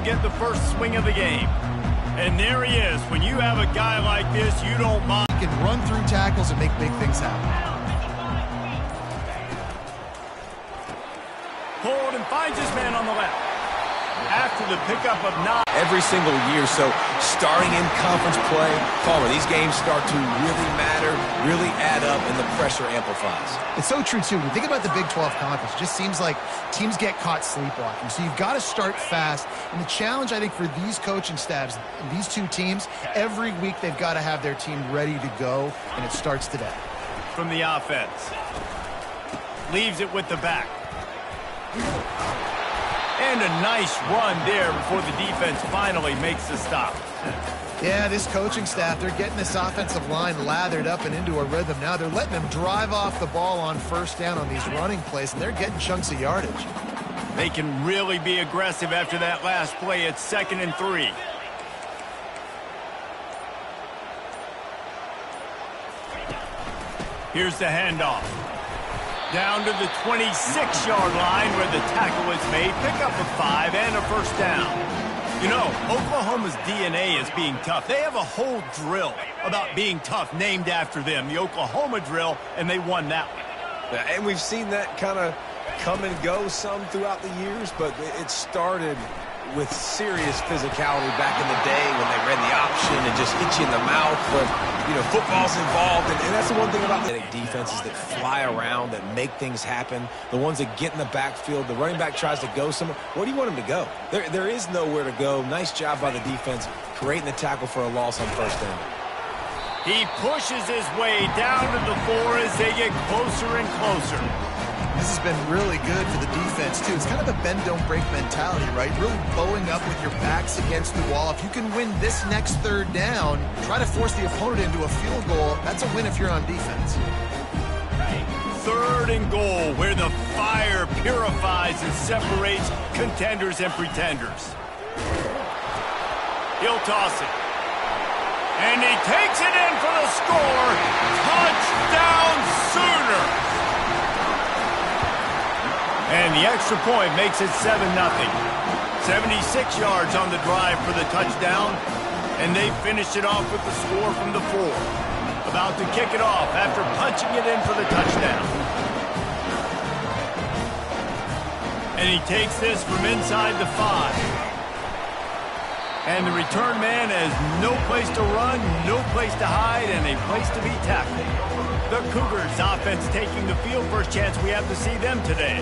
get the first swing of the game. And there he is. When you have a guy like this, you don't mind. He can run through tackles and make big things happen. Hold and finds his man on the left. After the pickup of 9. Every single year, so starting in conference play, Palmer, these games start to really matter, really add up, and the pressure amplifies. It's so true, too. When you think about the Big 12 Conference, it just seems like teams get caught sleepwalking. So you've got to start fast. And the challenge, I think, for these coaching staffs, these two teams, every week they've got to have their team ready to go, and it starts today. From the offense. Leaves it with the back. And a nice run there before the defense finally makes the stop. Yeah, this coaching staff, they're getting this offensive line lathered up and into a rhythm now. They're letting them drive off the ball on first down on these running plays, and they're getting chunks of yardage. They can really be aggressive after that last play. It's 2nd and 3. Here's the handoff. Down to the 26-yard line where the tackle is made. Pick up a 5 and a first down. You know, Oklahoma's DNA is being tough. They have a whole drill about being tough named after them, the Oklahoma drill, and they won that one. And we've seen that kind of come and go some throughout the years, but it started with serious physicality back in the day when they ran the option and just hit you in the mouth. But, you know, football's involved, and that's the one thing about the defenses that fly around, that make things happen, the ones that get in the backfield. The running back tries to go somewhere. Where do you want him to go? There is nowhere to go. Nice job by the defense creating the tackle for a loss on first down. He pushes his way down to the 4 as they get closer and closer. This has been really good for the defense, too. It's kind of a bend-don't-break mentality, right? Really bowing up with your backs against the wall. If you can win this next third down, try to force the opponent into a field goal. That's a win if you're on defense. 3rd and goal, where the fire purifies and separates contenders and pretenders. He'll toss it. And he takes it in for the score. Touchdown Sooner! And the extra point makes it 7-0. 76 yards on the drive for the touchdown. And they finished it off with the score from the 4. About to kick it off after punching it in for the touchdown. And he takes this from inside the 5. And the return man has no place to run, no place to hide, and a place to be tackled. The Cougars offense taking the field. First chance we have to see them today.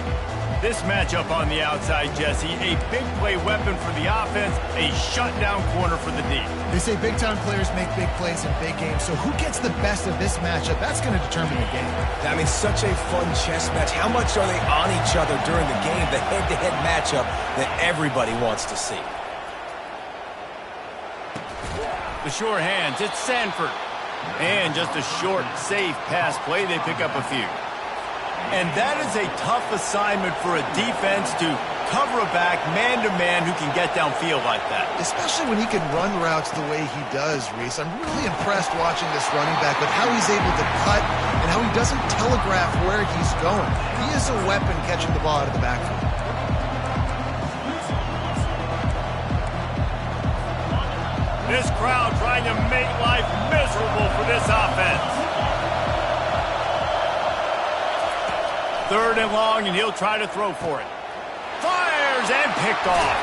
This matchup on the outside, Jesse, a big play weapon for the offense, a shutdown corner for the D. They say big-time players make big plays in big games, so who gets the best of this matchup? That's going to determine the game. I mean, such a fun chess match. How much are they on each other during the game, the head-to-head matchup that everybody wants to see? The sure hands, it's Sanford. And just a short, safe pass play, they pick up a few. And that is a tough assignment for a defense to cover a back man-to-man who can get downfield like that. Especially when he can run routes the way he does, Reese. I'm really impressed watching this running back with how he's able to cut and how he doesn't telegraph where he's going. He is a weapon catching the ball out of the backfield. This crowd trying to make life miserable for this offense. 3rd and long, and he'll try to throw for it. Fires and picked off.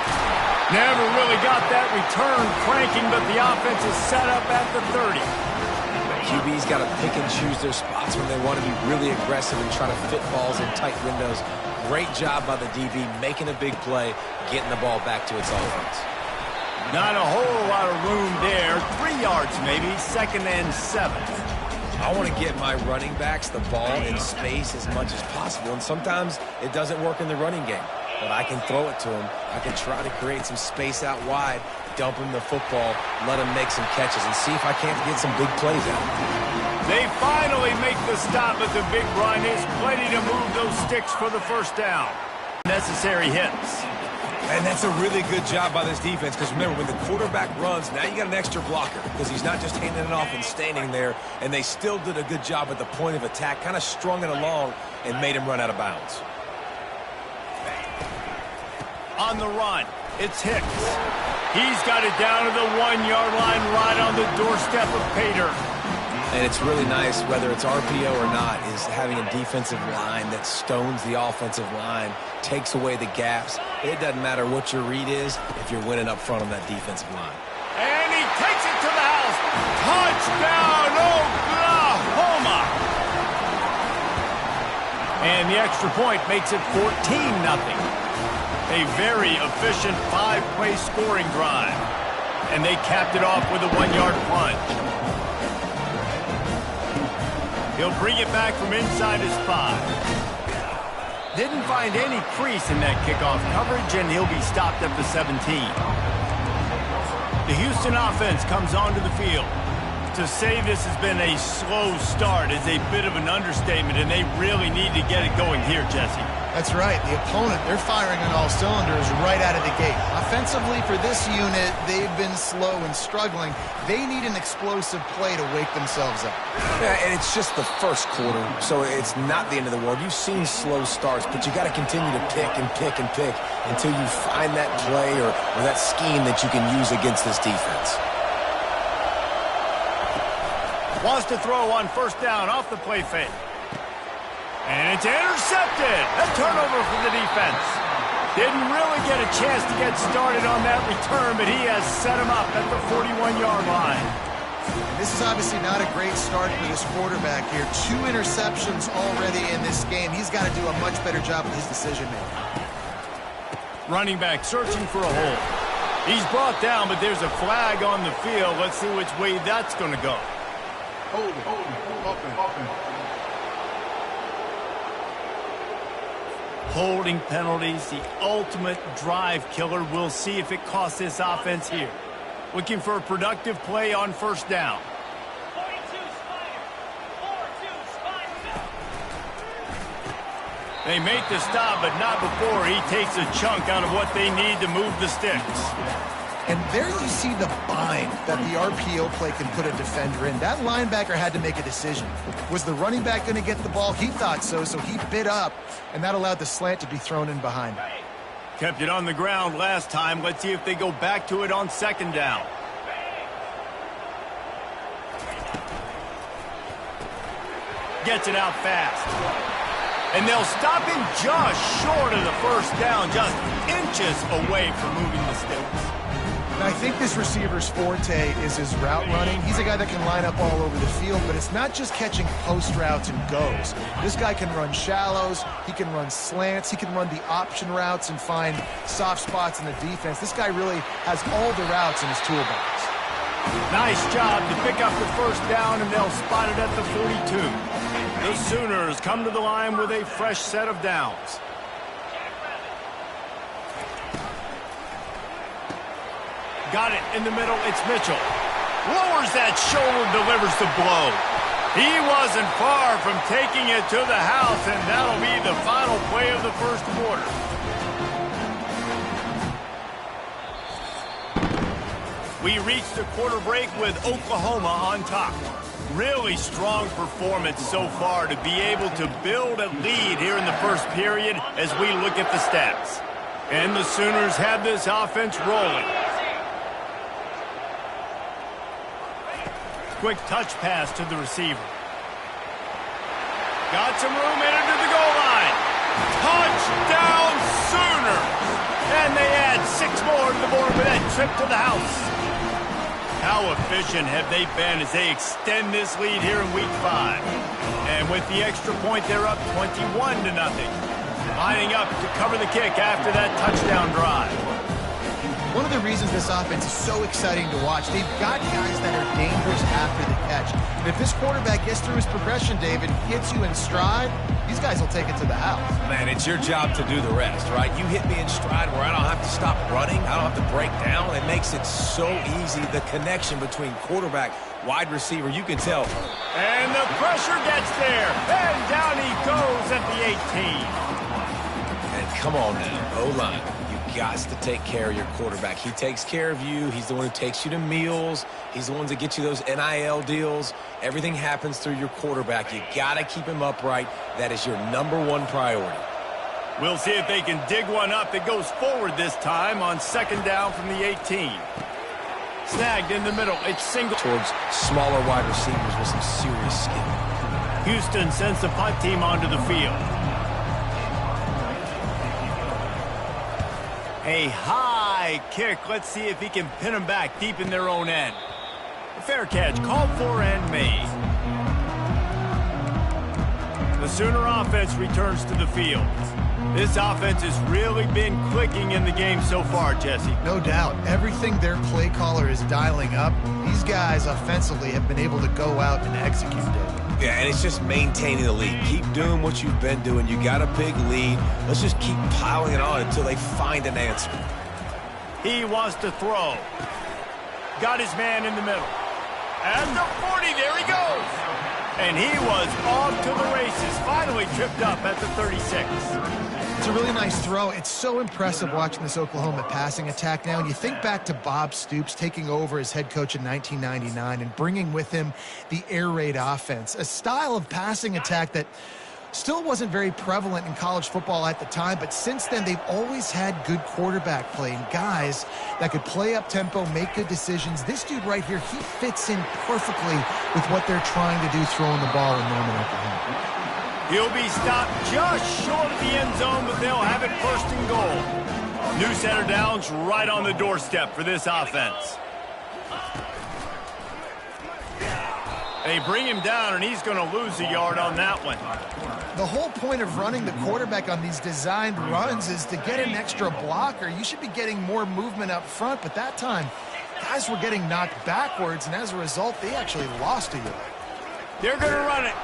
Never really got that return cranking, but the offense is set up at the 30. The QB's got to pick and choose their spots when they want to be really aggressive and try to fit balls in tight windows. Great job by the DB making a big play, getting the ball back to its offense. Not a whole lot of room there. 3 yards maybe, 2nd and 7. I want to get my running backs the ball in space as much as possible, and sometimes it doesn't work in the running game. But I can throw it to him. I can try to create some space out wide, dump him the football, let him make some catches, and see if I can't get some big plays out. They finally make the stop at the big run. Is plenty to move those sticks for the first down. Necessary hits. And that's a really good job by this defense, because remember, when the quarterback runs, now you got an extra blocker, because he's not just handing it off and standing there, and they still did a good job at the point of attack, kind of strung it along and made him run out of bounds. On the run, It's Hicks. He's got it down to the 1-yard line right on the doorstep of Pater. And it's really nice, whether it's RPO or not, is having a defensive line that stones the offensive line, takes away the gaps. It doesn't matter what your read is if you're winning up front on that defensive line. And he takes it to the house. Touchdown, Oklahoma! And the extra point makes it 14-0. A very efficient 5-play scoring drive. And they capped it off with a 1-yard plunge. He'll bring it back from inside his 5. Didn't find any crease in that kickoff coverage, and he'll be stopped at the 17. The Houston offense comes onto the field. To say this has been a slow start is a bit of an understatement, and they really need to get it going here, Jesse. That's right. The opponent, they're firing on all cylinders right out of the gate. Offensively, for this unit, they've been slow and struggling. They need an explosive play to wake themselves up. Yeah, and it's just the first quarter, so it's not the end of the world. You've seen slow starts, but you got to continue to pick and pick and pick until you find that play or that scheme that you can use against this defense. Wants to throw on first down off the play fake. And it's intercepted. A turnover for the defense. Didn't really get a chance to get started on that return, but he has set him up at the 41-yard line. And this is obviously not a great start for this quarterback here. 2 interceptions already in this game. He's got to do a much better job with his decision-making. Running back searching for a hole. He's brought down, but there's a flag on the field. Let's see which way that's going to go. Holding penalties, the ultimate drive killer. We'll see if it costs this offense here. Looking for a productive play on first down. They make the stop, but not before he takes a chunk out of what they need to move the sticks. And there you see the bind that the RPO play can put a defender in. That linebacker had to make a decision. Was the running back going to get the ball? He thought so, so he bid up, and that allowed the slant to be thrown in behind. Kept it on the ground last time. Let's see if they go back to it on second down. Gets it out fast. And they'll stop him just short of the first down, just inches away from moving the sticks. And I think this receiver's forte is his route running. He's a guy that can line up all over the field, but it's not just catching post routes and goes. This guy can run shallows, he can run slants, he can run the option routes and find soft spots in the defense. This guy really has all the routes in his toolbox. Nice job to pick up the first down, and they'll spot it at the 42. The Sooners come to the line with a fresh set of downs. Got it in the middle. It's Mitchell. Lowers that shoulder, delivers the blow. He wasn't far from taking it to the house, and that'll be the final play of the first quarter. We reached the quarter break with Oklahoma on top. Really strong performance so far to be able to build a lead here in the first period as we look at the stats. And the Sooners have this offense rolling. Quick touch pass to the receiver. Got some room in under the goal line. Touchdown Sooners! And they add 6 more to the board with that trip to the house. How efficient have they been as they extend this lead here in Week 5? And with the extra point, they're up 21-0. Lining up to cover the kick after that touchdown drive. One of the reasons this offense is so exciting to watch, they've got guys that are dangerous after the catch. And if this quarterback gets through his progression, David, hits you in stride, these guys will take it to the house. Man, it's your job to do the rest, right? You hit me in stride where I don't have to stop running. I don't have to break down. It makes it so easy, the connection between quarterback, wide receiver. You can tell. And the pressure gets there. And down he goes at the 18. And come on now, O-line. Got to take care of your quarterback. He takes care of you. He's the one who takes you to meals. He's the one that gets you those NIL deals. Everything happens through your quarterback. You got to keep him upright. That is your #1 priority. We'll see if they can dig one up that goes forward this time on second down from the 18. Snagged in the middle. It's single. Towards smaller wide receivers with some serious skill. Houston sends the punt team onto the field. A high kick. Let's see if he can pin them back deep in their own end. A fair catch called for and made. The Sooner offense returns to the field. This offense has really been clicking in the game so far, Jesse. No doubt. Everything their play caller is dialing up, these guys offensively have been able to go out and execute it. Yeah, and it's just maintaining the lead. Keep doing what you've been doing. You got a big lead. Let's just keep piling it on until they find an answer. He wants to throw. Got his man in the middle. At the 40, there he goes. And he was off to the races. Finally tripped up at the 36. It's a really nice throw. It's so impressive watching this Oklahoma passing attack now. And you think back to Bob Stoops taking over as head coach in 1999 and bringing with him the air raid offense, a style of passing attack that still wasn't very prevalent in college football at the time, but since then they've always had good quarterback play and guys that could play up tempo, make good decisions. This dude right here, he fits in perfectly with what they're trying to do throwing the ball in Norman, Oklahoma. He'll be stopped just short of the end zone, but they'll have it first and goal. New set of downs right on the doorstep for this offense. They bring him down, and he's going to lose a yard on that one. The whole point of running the quarterback on these designed runs is to get an extra blocker. You should be getting more movement up front, but that time, guys were getting knocked backwards, and as a result, they actually lost a yard. They're going to run it.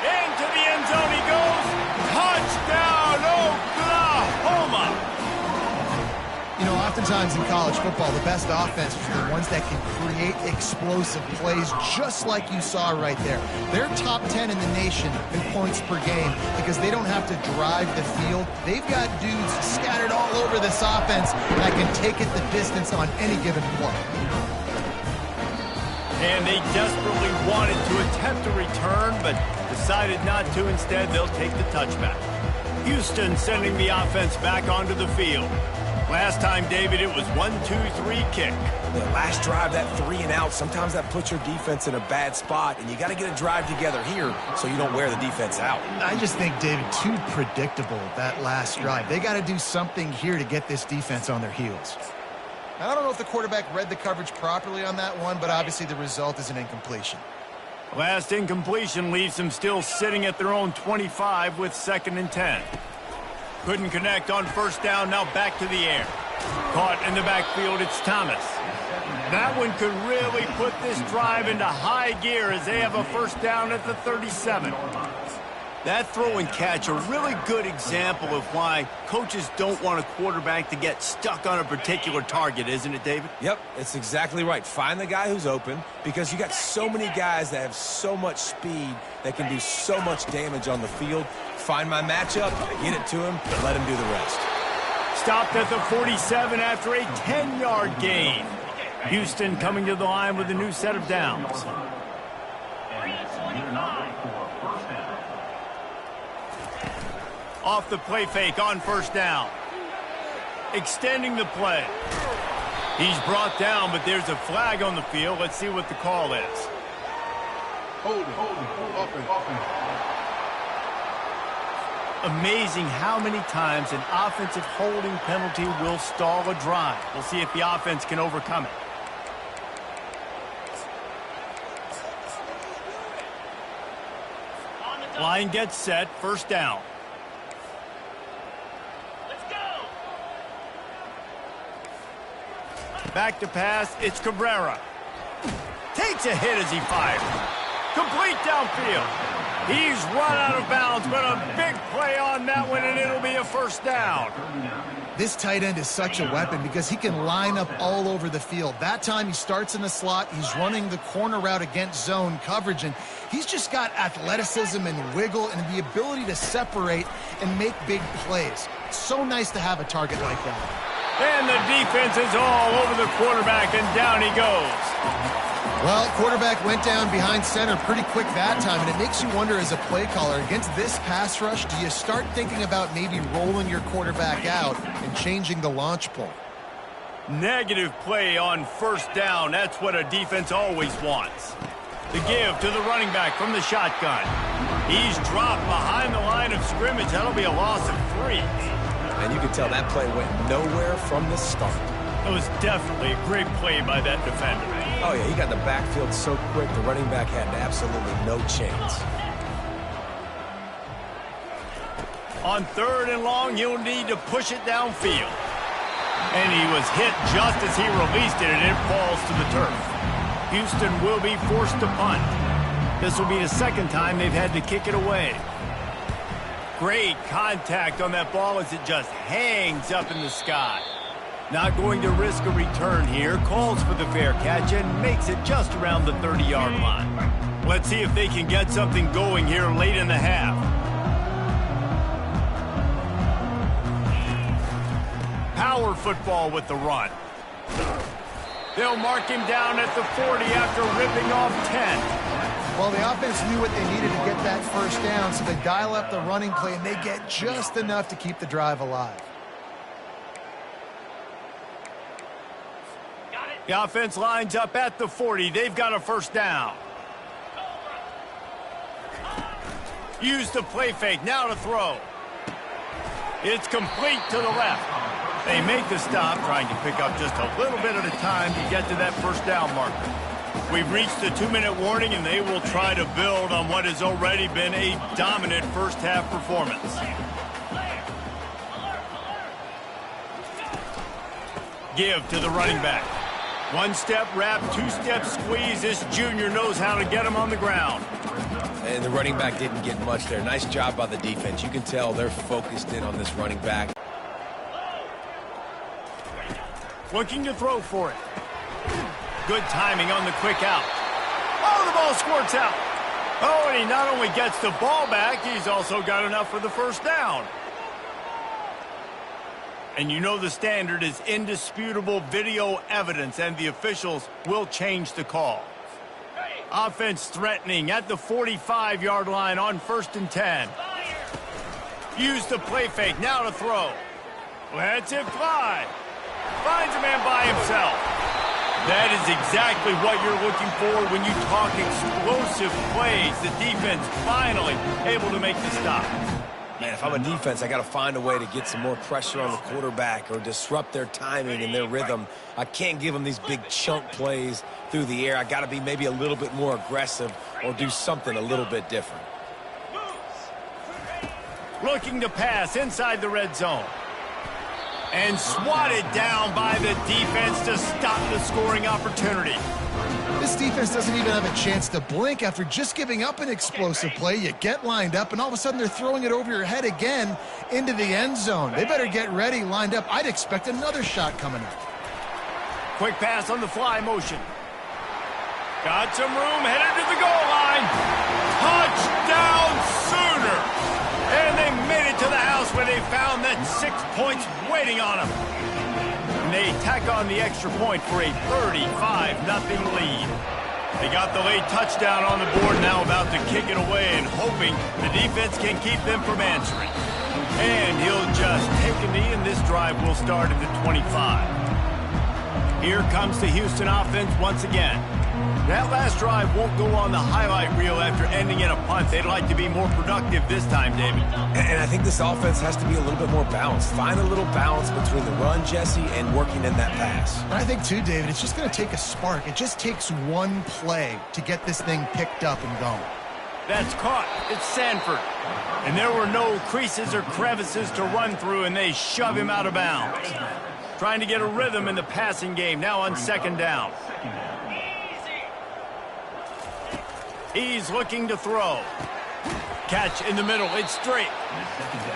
Into the end zone he goes. Touchdown, Oklahoma! You know, oftentimes in college football, the best offenses are the ones that can create explosive plays, just like you saw right there. They're top 10 in the nation in points per game because they don't have to drive the field. They've got dudes scattered all over this offense that can take it the distance on any given play. And they desperately wanted to attempt a return, but decided not to. Instead, they'll take the touchback. Houston sending the offense back onto the field. Last time, David, it was 1-2-3 kick. The last drive, that 3 and out, sometimes that puts your defense in a bad spot, and you got to get a drive together here so you don't wear the defense out. I just think, David, too predictable, that last drive. They got to do something here to get this defense on their heels. I don't know if the quarterback read the coverage properly on that one, but obviously the result is an incompletion. Last incompletion leaves them still sitting at their own 25 with 2nd and 10. Couldn't connect on first down, now back to the air. Caught in the backfield, it's Thomas. That one could really put this drive into high gear as they have a first down at the 37. That throw and catch, a really good example of why coaches don't want a quarterback to get stuck on a particular target, isn't it, David? Yep, it's exactly right. Find the guy who's open because you got so many guys that have so much speed that can do so much damage on the field. Find my matchup, get it to him, and let him do the rest. Stopped at the 47 after a 10-yard gain. Houston coming to the line with a new set of downs. Off the play fake on first down. Extending the play. He's brought down, but there's a flag on the field. Let's see what the call is. Amazing how many times an offensive holding penalty will stall a drive. We'll see if the offense can overcome it. Line gets set, first down. Back to pass, it's Cabrera. Takes a hit as he fires. Complete downfield. He's run out of bounds, but a big play on that one, and it'll be a first down. This tight end is such a weapon because he can line up all over the field. That time he starts in the slot. He's running the corner route against zone coverage, and he's just got athleticism and wiggle and the ability to separate and make big plays. It's so nice to have a target like that. And the defense is all over the quarterback, and down he goes. Well, quarterback went down behind center pretty quick that time, and it makes you wonder as a play caller, against this pass rush, do you start thinking about maybe rolling your quarterback out and changing the launch point? Negative play on first down. That's what a defense always wants. The give to the running back from the shotgun. He's dropped behind the line of scrimmage. That'll be a loss of 3. And you can tell that play went nowhere from the start. It was definitely a great play by that defender. Oh, yeah, he got the backfield so quick, the running back had absolutely no chance. On 3rd and long, he'll need to push it downfield. And he was hit just as he released it, and it falls to the turf. Houston will be forced to punt. This will be the second time they've had to kick it away. Great contact on that ball as it just hangs up in the sky. Not going to risk a return here. Calls for the fair catch and makes it just around the 30-yard line. Let's see if they can get something going here late in the half. Power football with the run. They'll mark him down at the 40 after ripping off 10. Well, the offense knew what they needed to get that first down, so they dial up the running play, and they get just enough to keep the drive alive. The offense lines up at the 40. They've got a first down. Use the play fake. Now to throw. It's complete to the left. They make the stop, trying to pick up just a little bit at a time to get to that first down marker. We've reached the 2-minute warning, and they will try to build on what has already been a dominant first-half performance. Give to the running back. 1-step wrap, 2-step squeeze. This junior knows how to get him on the ground. And the running back didn't get much there. Nice job by the defense. You can tell they're focused in on this running back. Looking to throw for it. Good timing on the quick out. Oh, the ball squirts out. Oh, and he not only gets the ball back, he's also got enough for the first down. And you know the standard is indisputable video evidence, and the officials will change the call. Offense threatening at the 45-yard line on 1st and 10. Use the play fake, now to throw. Lets it fly. Finds a man by himself. That is exactly what you're looking for when you talk explosive plays. The defense finally able to make the stop. Man, if I'm a defense, I got to find a way to get some more pressure on the quarterback or disrupt their timing and their rhythm. I can't give them these big chunk plays through the air. I got to be maybe a little bit more aggressive or do something a little bit different. Looking to pass inside the red zone. And swatted down by the defense to stop the scoring opportunity. This defense doesn't even have a chance to blink after just giving up an explosive play. You get lined up, and all of a sudden they're throwing it over your head again into the end zone. They better get ready, lined up. I'd expect another shot coming up. Quick pass on the fly motion. Got some room, headed to the goal line. Touchdown Sooner! And they made it to the house where they found that 6 points waiting on them. And they tack on the extra point for a 35-0 lead. They got the late touchdown on the board, now about to kick it away and hoping the defense can keep them from answering. And he'll just take a knee, and this drive will start at the 25. Here comes the Houston offense once again. That last drive won't go on the highlight reel after ending in a punt. They'd like to be more productive this time, David. And I think this offense has to be a little bit more balanced. Find a little balance between the run, Jesse, and working in that pass. And I think, too, David, it's just going to take a spark. It just takes one play to get this thing picked up and going. That's caught. It's Sanford. And there were no creases or crevices to run through, and they shove him out of bounds. Trying to get a rhythm in the passing game, now on 2nd down. He's looking to throw. Catch in the middle. It's straight.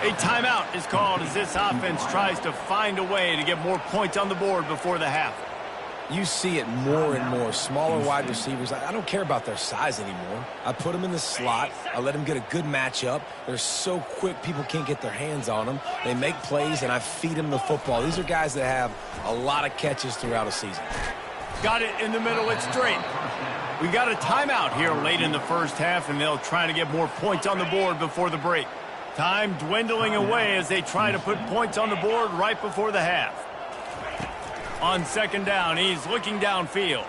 A timeout is called as this offense tries to find a way to get more points on the board before the half. You see it more and more. Smaller wide receivers. I don't care about their size anymore. I put them in the slot. I let them get a good matchup. They're so quick, people can't get their hands on them. They make plays, and I feed them the football. These are guys that have a lot of catches throughout a season. Got it in the middle. It's straight. We got a timeout here late in the first half, and they'll try to get more points on the board before the break. Time dwindling away as they try to put points on the board right before the half. On second down, he's looking downfield.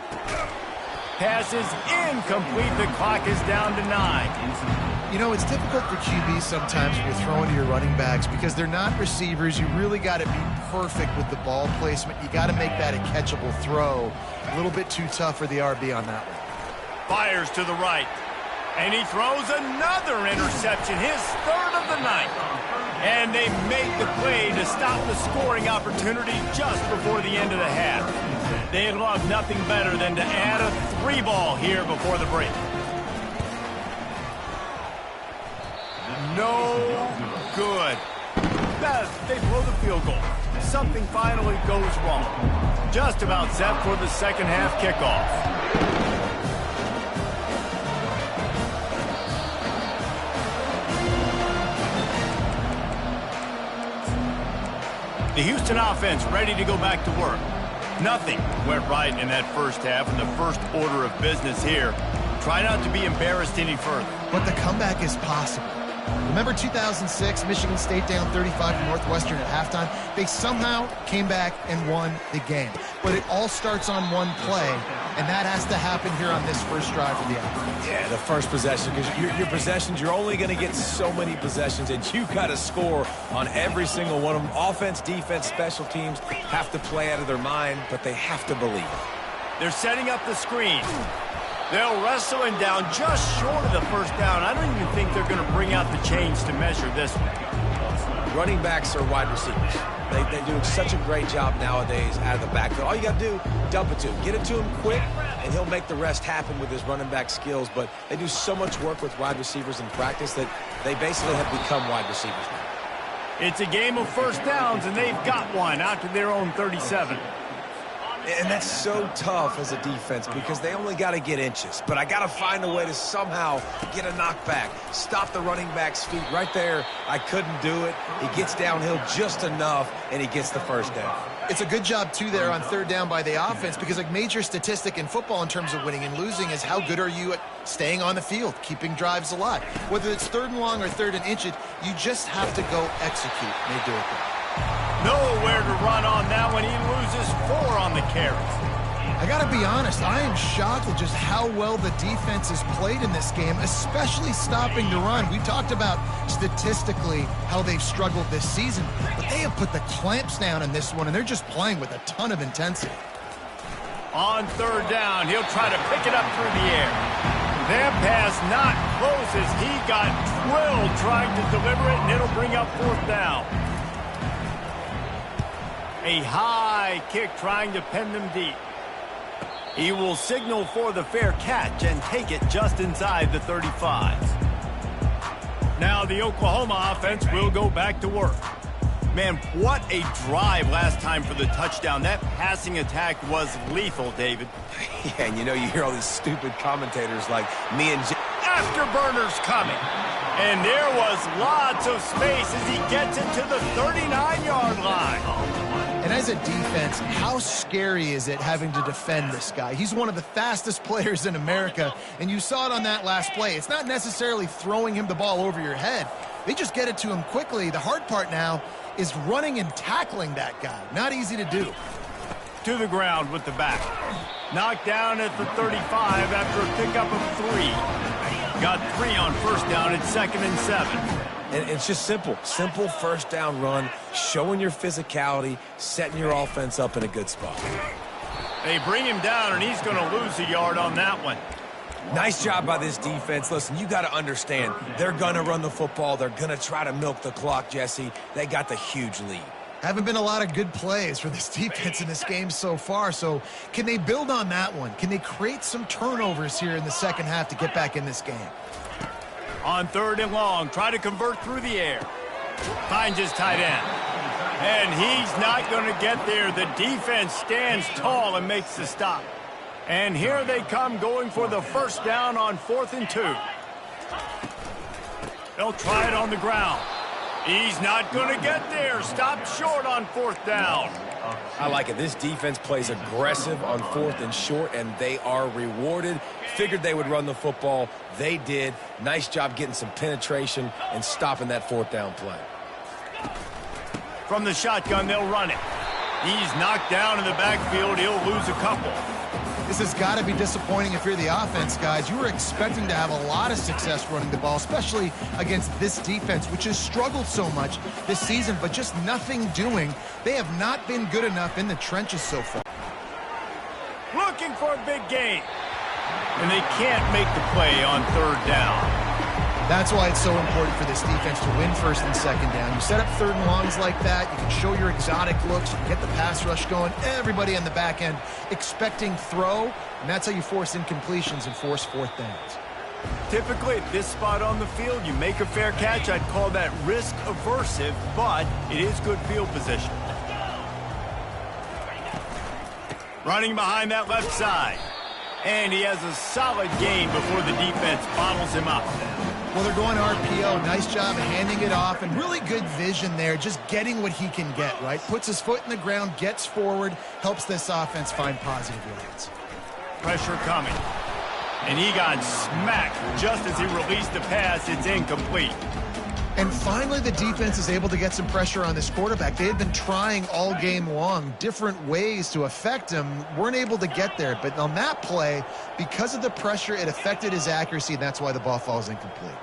Pass is incomplete. The clock is down to 9. You know, it's difficult for QBs sometimes when you're throwing to your running backs because they're not receivers. You really got to be perfect with the ball placement. You got to make that a catchable throw. A little bit too tough for the RB on that one. Fires to the right. And he throws another interception, his third of the night. And they make the play to stop the scoring opportunity just before the end of the half. They'd love nothing better than to add a 3-ball here before the break. No good. They blow the field goal. Something finally goes wrong. Just about set for the second half kickoff. The Houston offense ready to go back to work. Nothing went right in that first half, and the first order of business here. Try not to be embarrassed any further. But the comeback is possible. Remember 2006, Michigan State down 35 to Northwestern at halftime? They somehow came back and won the game. But it all starts on one play, and that has to happen here on this first drive of the offense. Yeah, the first possession, because your possessions, you're only going to get so many possessions, and you got to score on every single one of them. Offense, defense, special teams have to play out of their mind, but they have to believe. They're setting up the screen. They'll wrestle him down just short of the first down. I don't even think they're going to bring out the chains to measure this one. Running backs are wide receivers. They do such a great job nowadays out of the backfield. All you got to do, dump it to him. Get it to him quick, and he'll make the rest happen with his running back skills. But they do so much work with wide receivers in practice that they basically have become wide receivers now. It's a game of first downs, and they've got one out to their own 37. And that's so tough as a defense because they only got to get inches. But I got to find a way to somehow get a knockback, stop the running back's feet right there. I couldn't do it. He gets downhill just enough, and he gets the first down. It's a good job, too, there on third down by the offense because a major statistic in football in terms of winning and losing is how good are you at staying on the field, keeping drives alive. Whether it's third and long or third and inches, you just have to go execute. And they do it there. Nowhere to run on that one. He loses 4 on the carries. I got to be honest, I am shocked at just how well the defense has played in this game, especially stopping the run. We talked about statistically how they've struggled this season, but they have put the clamps down in this one, and they're just playing with a ton of intensity. On third down, he'll try to pick it up through the air. That pass not close as he got drilled trying to deliver it, and it'll bring up fourth down. A high kick trying to pen them deep. He will signal for the fair catch and take it just inside the 35. Now the Oklahoma offense will go back to work. Man, what a drive last time for the touchdown. That passing attack was lethal, David. Yeah, and you know, you hear all these stupid commentators like me and Afterburners coming. And there was lots of space as he gets it to the 39-yard line. And as a defense, how scary is it having to defend this guy? He's one of the fastest players in America, and you saw it on that last play. It's not necessarily throwing him the ball over your head. They just get it to him quickly. The hard part now is running and tackling that guy. Not easy to do. To the ground with the back. Knocked down at the 35 after a pickup of 3. Got 3 on first down at 2nd and 7. And it's just simple first down run, showing your physicality, setting your offense up in a good spot. They bring him down, and he's going to lose a yard on that one. Nice job by this defense. Listen, you got to understand, they're going to run the football. They're going to try to milk the clock, Jesse. They got the huge lead. Haven't been a lot of good plays for this defense in this game so far, so can they build on that one? Can they create some turnovers here in the second half to get back in this game? On third and long, try to convert through the air. Finds his tight end. And he's not going to get there. The defense stands tall and makes the stop. And here they come going for the first down on 4th and 2. They'll try it on the ground. He's not going to get there. Stopped short on 4th down. I like it. This defense plays aggressive on 4th and short, and they are rewarded. Figured they would run the football. They did. Nice job getting some penetration and stopping that 4th down play. From the shotgun, they'll run it. He's knocked down in the backfield. He'll lose a couple. This has got to be disappointing if you're the offense, guys. You were expecting to have a lot of success running the ball, especially against this defense, which has struggled so much this season, but just nothing doing. They have not been good enough in the trenches so far. Looking for a big gain. And they can't make the play on 3rd down. That's why it's so important for this defense to win 1st and 2nd down. You set up 3rd and longs like that, you can show your exotic looks, you can get the pass rush going, everybody on the back end expecting throw, and that's how you force incompletions and force 4th downs. Typically, at this spot on the field, you make a fair catch. I'd call that risk aversive, but it is good field position. Running behind that left side. And he has a solid gain before the defense bottles him up. Well, they're going RPO. Nice job handing it off, and really good vision there, just getting what he can get, right? Puts his foot in the ground, gets forward, helps this offense find positive yards. Pressure coming. And he got smacked just as he released the pass. It's incomplete. And finally, the defense is able to get some pressure on this quarterback. They had been trying all game long different ways to affect him, weren't able to get there. But on that play, because of the pressure, it affected his accuracy, and that's why the ball falls incomplete.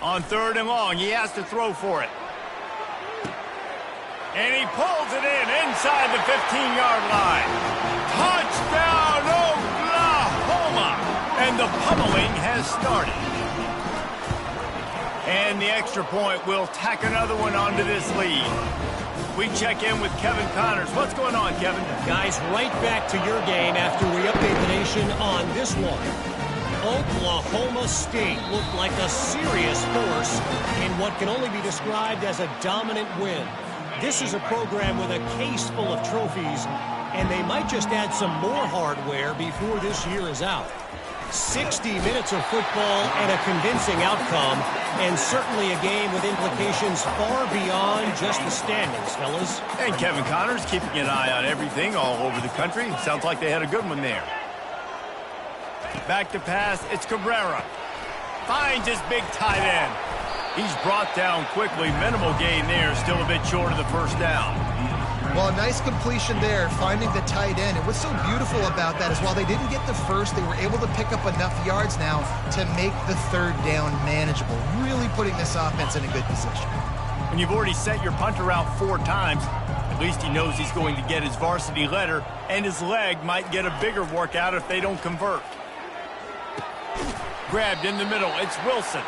On 3rd and long, he has to throw for it. And he pulls it in inside the 15-yard line. Touchdown, Oklahoma! And the pummeling has started. And the extra point will tack another one onto this lead. We check in with Kevin Connors. What's going on, Kevin? Guys, right back to your game after we update the nation on this one. Oklahoma State looked like a serious force in what can only be described as a dominant win. This is a program with a case full of trophies, and they might just add some more hardware before this year is out. 60 minutes of football and a convincing outcome, and certainly a game with implications far beyond just the standings, fellas. And Kevin Connors keeping an eye on everything all over the country. Sounds like they had a good one there. Back to pass, it's Cabrera. Finds his big tight end. He's brought down quickly. Minimal gain there, still a bit short of the 1st down. Well, a nice completion there, finding the tight end. And what's so beautiful about that is while they didn't get the 1st, they were able to pick up enough yards now to make the 3rd down manageable, really putting this offense in a good position. When you've already sent your punter out 4 times, at least he knows he's going to get his varsity letter, and his leg might get a bigger workout if they don't convert. Grabbed in the middle, it's Wilson.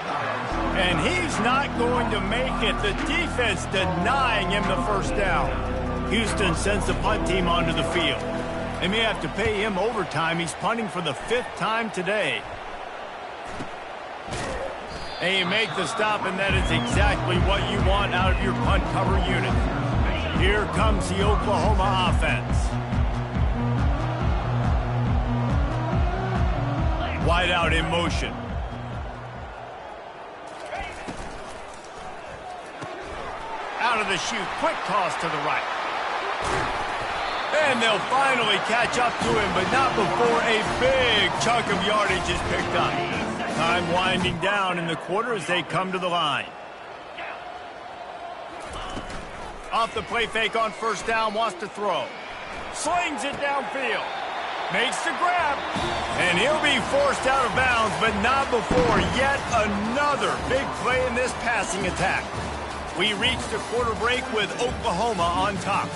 And he's not going to make it. The defense denying him the 1st down. Houston sends the punt team onto the field. They may have to pay him overtime. He's punting for the 5th time today. And you make the stop, and that is exactly what you want out of your punt cover unit. Here comes the Oklahoma offense. Wide out in motion. Out of the chute, quick toss to the right. And they'll finally catch up to him, but not before a big chunk of yardage is picked up. Time winding down in the quarter as they come to the line. Off the play fake on 1st down, wants to throw. Slings it downfield. Makes the grab. And he'll be forced out of bounds, but not before yet another big play in this passing attack. We reach the quarter break with Oklahoma on top.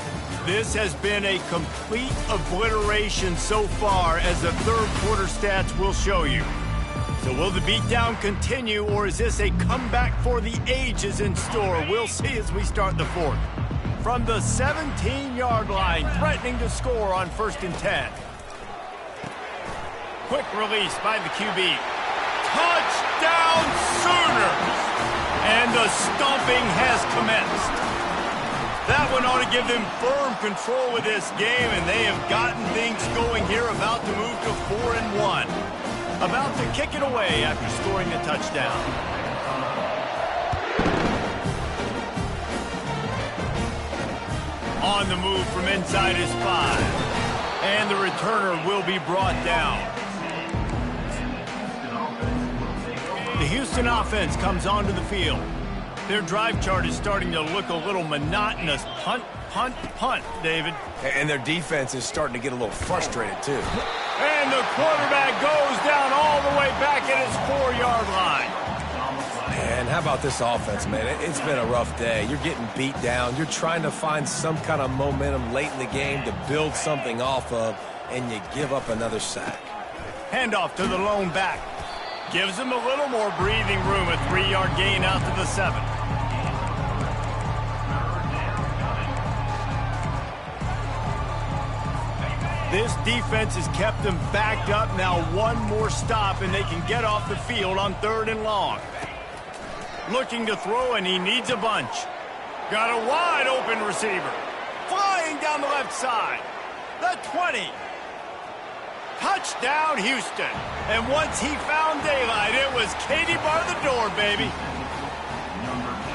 This has been a complete obliteration so far, as the 3rd quarter stats will show you. So will the beatdown continue, or is this a comeback for the ages in store? We'll see as we start the 4th. From the 17-yard line, threatening to score on 1st and 10. Quick release by the QB. Touchdown Sooners! And the stomping has commenced. That one ought to give them firm control of this game, and they have gotten things going here, about to move to 4-1. About to kick it away after scoring a touchdown. On the move from inside his 5. And the returner will be brought down. The Houston offense comes onto the field. Their drive chart is starting to look a little monotonous. Punt, punt, punt, David. And their defense is starting to get a little frustrated, too. And the quarterback goes down all the way back at his 4-yard line. And how about this offense, man? It's been a rough day. You're getting beat down. You're trying to find some kind of momentum late in the game to build something off of, and you give up another sack. Handoff to the lone back. Gives him a little more breathing room. A 3-yard gain out to the 7. This defense has kept them backed up. Now one more stop, and they can get off the field on 3rd and long. Looking to throw, and he needs a bunch. Got a wide-open receiver. Flying down the left side. The 20. Touchdown, Houston. And once he found daylight, it was Katie bar the door, baby.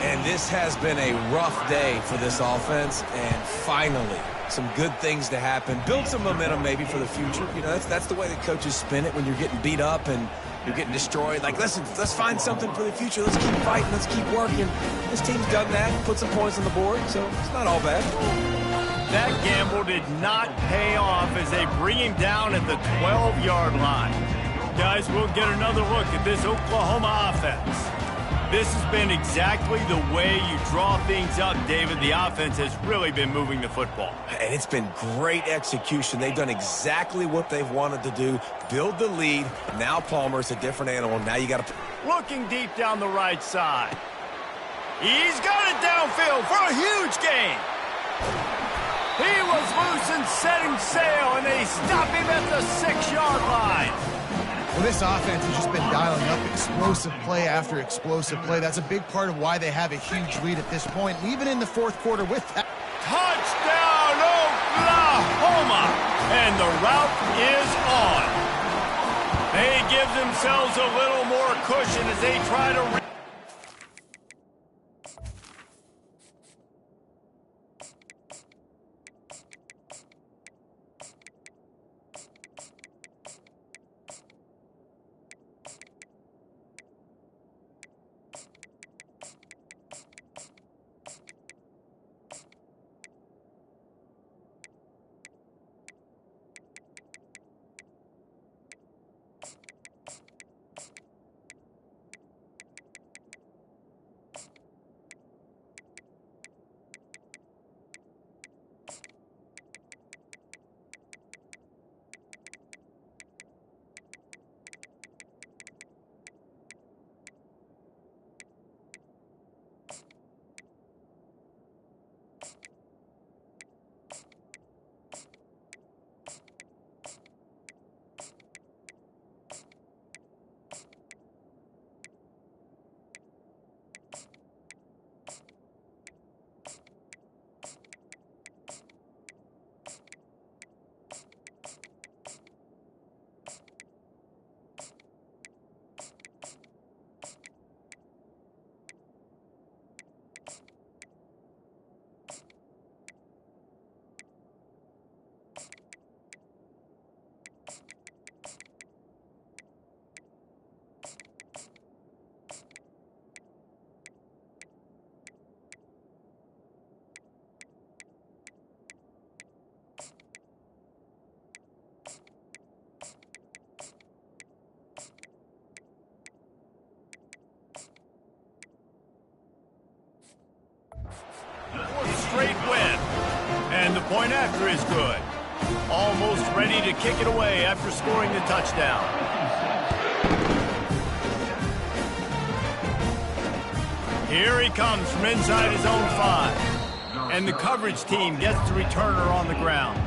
And this has been a rough day for this offense, and finally, some good things to happen. Build some momentum maybe for the future. You know, that's the way the coaches spin it when you're getting beat up and you're getting destroyed. Like, listen, let's find something for the future. Let's keep fighting. Let's keep working. This team's done that, put some points on the board, so it's not all bad. That gamble did not pay off as they bring him down at the 12-yard line. Guys, we'll get another look at this Oklahoma offense. This has been exactly the way you draw things up, David. The offense has really been moving the football. And it's been great execution. They've done exactly what they've wanted to do. Build the lead. Now Palmer's a different animal. Now you got to... Looking deep down the right side. He's got it downfield for a huge gain. He was loose and setting sail, and they stop him at the 6-yard line. Well, this offense has just been dialing up explosive play after explosive play. That's a big part of why they have a huge lead at this point, even in the 4th quarter with that. Touchdown, Oklahoma! And the route is on. They give themselves a little more cushion as they try to... Straight win. And the point after is good. Almost ready to kick it away after scoring the touchdown. Here he comes from inside his own 5. And the coverage team gets the returner on the ground.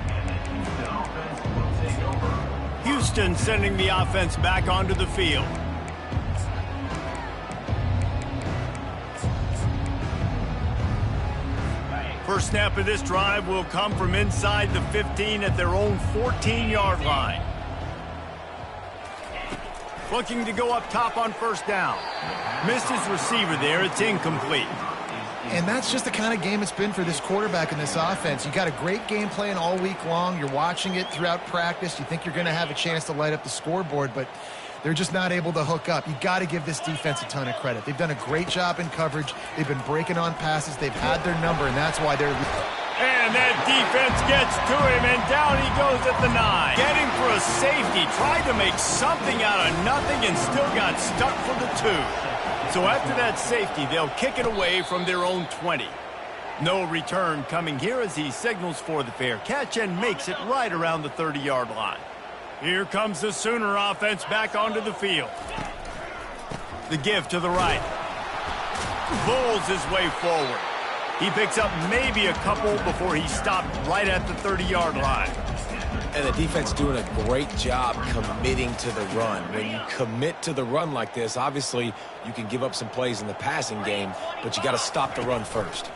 Houston sending the offense back onto the field. First snap of this drive will come from inside the 15 at their own 14-yard line. Looking to go up top on first down. Missed his receiver there. It's incomplete. And that's just the kind of game it's been for this quarterback in this offense. You got a great game plan all week long. You're watching it throughout practice. You think you're going to have a chance to light up the scoreboard, but they're just not able to hook up. You got to give this defense a ton of credit. They've done a great job in coverage. They've been breaking on passes. They've had their number, and that's why they're... And that defense gets to him, and down he goes at the 9. Getting for a safety, tried to make something out of nothing and still got stuck for the 2. So after that safety, they'll kick it away from their own 20. No return coming here as he signals for the fair catch and makes it right around the 30-yard line. Here comes the Sooner offense back onto the field. The give to the right. Bulls his way forward. He picks up maybe a couple before he stopped right at the 30-yard line. And the defense doing a great job committing to the run. When you commit to the run like this, obviously you can give up some plays in the passing game, but you got to stop the run first.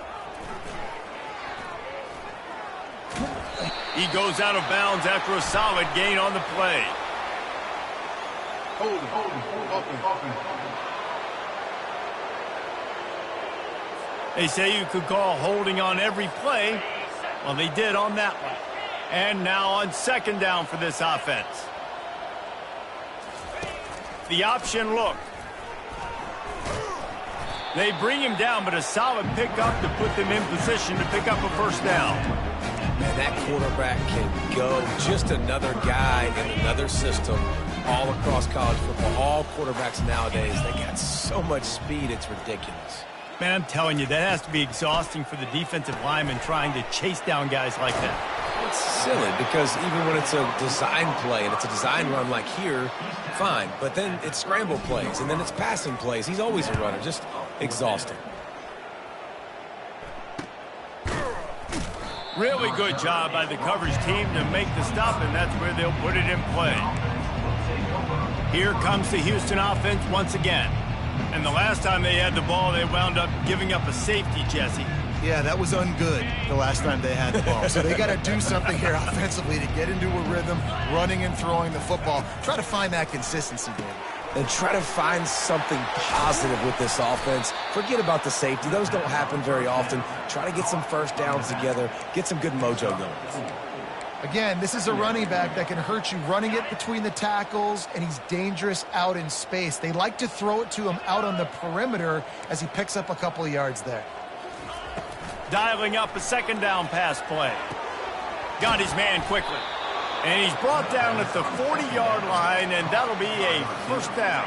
He goes out of bounds after a solid gain on the play. They say you could call holding on every play. Well, they did on that one. And now on second down for this offense. The option look. They bring him down, but a solid pickup to put them in position to pick up a first down. And that quarterback can go. Just another guy in another system all across college football. All quarterbacks nowadays, they got so much speed, it's ridiculous. Man, I'm telling you, that has to be exhausting for the defensive lineman trying to chase down guys like that. It's silly because even when it's a design play and it's a design run like here, fine. But then it's scramble plays and then it's passing plays. He's always a runner, just exhausting. Really good job by the coverage team to make the stop, and that's where they'll put it in play. Here comes the Houston offense once again. And the last time they had the ball, they wound up giving up a safety, Jesse. Yeah, that was ungood the last time they had the ball. So they got to do something here offensively to get into a rhythm, running and throwing the football. Try to find that consistency, David. And try to find something positive with this offense. Forget about the safety. Those don't happen very often. Try to get some first downs together. Get some good mojo going. Again, this is a running back that can hurt you running it between the tackles, and he's dangerous out in space. They like to throw it to him out on the perimeter as he picks up a couple of yards there. Dialing up a second down pass play. Got his man quickly. And he's brought down at the 40-yard line, and that'll be a first down.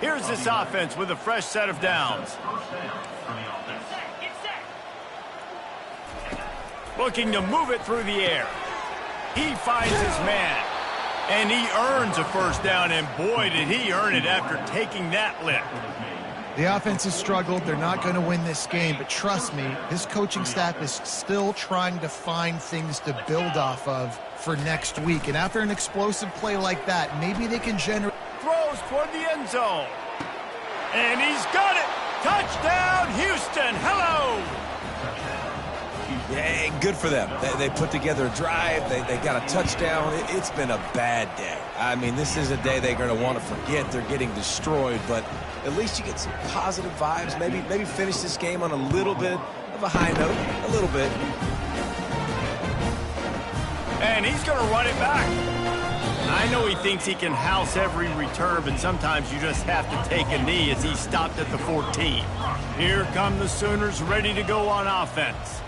Here's this offense with a fresh set of downs. Looking to move it through the air. He finds his man, and he earns a first down, and boy, did he earn it after taking that lick. The offense has struggled. They're not going to win this game, but trust me, this coaching staff is still trying to find things to build off of for next week. And after an explosive play like that, maybe they can generate... Throws toward the end zone. And he's got it. Touchdown, Houston. Hello. Yeah, good for them. They put together a drive. They got a touchdown. It's been a bad day. I mean, this is a day they're going to want to forget. They're getting destroyed, but at least you get some positive vibes. Maybe finish this game on a little bit of a high note. A little bit. And he's going to run it back. I know he thinks he can house every return, but sometimes you just have to take a knee as he stopped at the 14. Here come the Sooners ready to go on offense.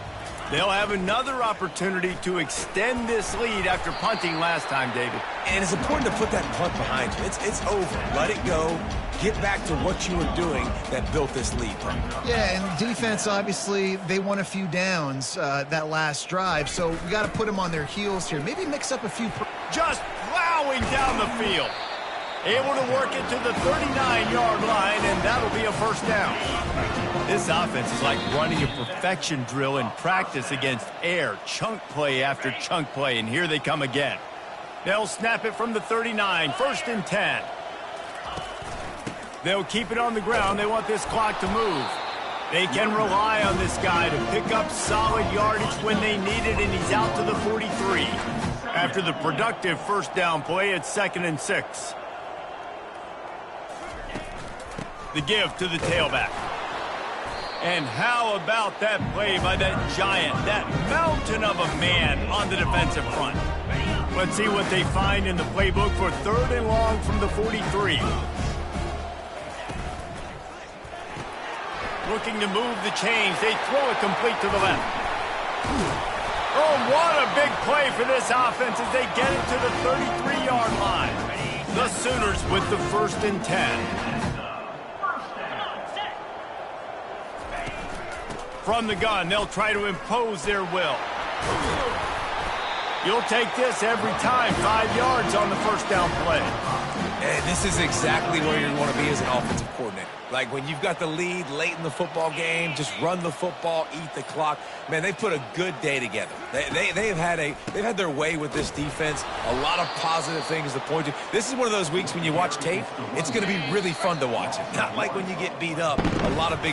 They'll have another opportunity to extend this lead after punting last time, David. And it's important to put that punt behind you. It's over. Let it go. Get back to what you were doing that built this lead. Yeah, and defense, obviously, they won a few downs that last drive, so we got to put them on their heels here. Maybe mix up a few... Just plowing down the field. Able to work it to the 39-yard line, and that'll be a first down. This offense is like running a perfection drill in practice against air. Chunk play after chunk play, and here they come again. They'll snap it from the 39, 1st and 10. They'll keep it on the ground. They want this clock to move. They can rely on this guy to pick up solid yardage when they need it, and he's out to the 43. After the productive first down play, it's 2nd and 6. The give to the tailback. And how about that play by that giant, that mountain of a man on the defensive front? Let's see what they find in the playbook for 3rd and long from the 43. Looking to move the chains. They throw it complete to the left. Oh, what a big play for this offense as they get it to the 33-yard line. The Sooners with the 1st and 10. From the gun, they'll try to impose their will. You'll take this every time. 5 yards on the first down play. And this is exactly where you want to be as an offensive coordinator. Like when you've got the lead late in the football game, just run the football, eat the clock. Man, they put a good day together. They've had their way with this defense. A lot of positive things to point to. This is one of those weeks when you watch tape, it's going to be really fun to watch it. Not like when you get beat up. A lot of big